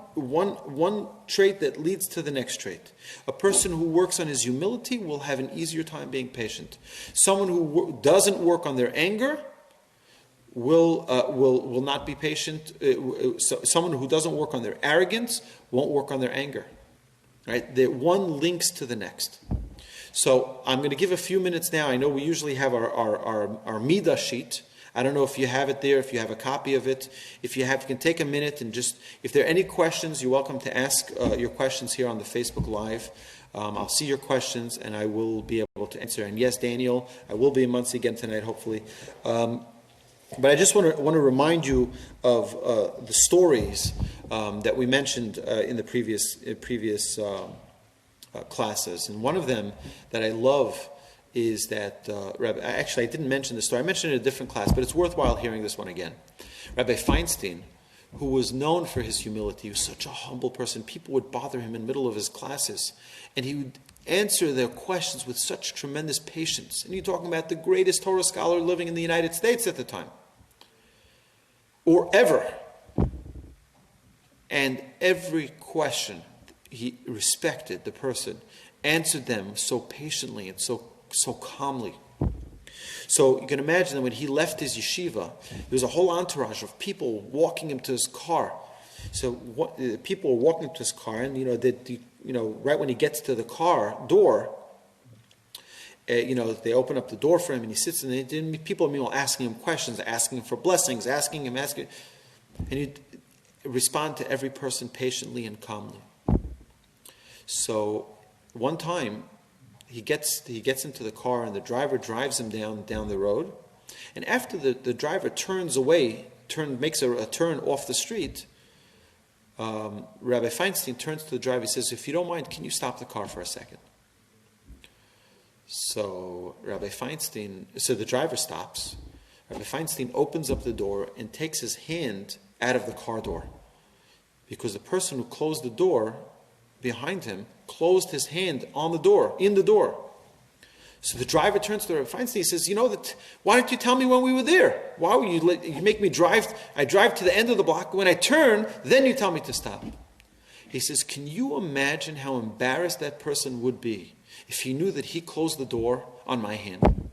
trait that leads to the next trait. A person who works on his humility will have an easier time being patient. Someone who doesn't work on their anger will not be patient. Someone who doesn't work on their arrogance won't work on their anger. Right? One links to the next. So I'm going to give a few minutes now. I know we usually have our Midah sheet. I don't know if you have it there, if you have a copy of it. If you can take a minute and just, if there are any questions, you're welcome to ask your questions here on the Facebook Live. I'll see your questions and I will be able to answer. And yes, Daniel, I will be in Muncie again tonight, hopefully. But I just want to remind you of the stories that we mentioned in the previous classes. And one of them that I love is that Rabbi, actually I didn't mention this story. I mentioned it in a different class, but it's worthwhile hearing this one again. Rabbi Feinstein, who was known for his humility, he was such a humble person. People would bother him in the middle of his classes, and he would answer their questions with such tremendous patience. And you're talking about the greatest Torah scholar living in the United States at the time, or ever. And every question, he respected the person, answered them so patiently and so calmly. So you can imagine that when he left his yeshiva, there was a whole entourage of people walking him to his car. So people were walking to his car, and right when he gets to the car door, they open up the door for him, and he sits in there. And people are meanwhile asking him questions, asking him for blessings, asking him, and he'd respond to every person patiently and calmly. So one time, he gets into the car, and the driver drives him down the road. And after the driver turns away, makes a turn off the street, Rabbi Feinstein turns to the driver. He says, "If you don't mind, can you stop the car for a second?" So the driver stops. Rabbi Feinstein opens up the door and takes his hand out of the car door, because the person who closed the door behind him closed his hand on the door, in the door. So the driver turns to Rabbi Feinstein. He says, why didn't you tell me when we were there? Why would you make me drive? I drive to the end of the block. When I turn, then you tell me to stop. He says, can you imagine how embarrassed that person would be if he knew that he closed the door on my hand?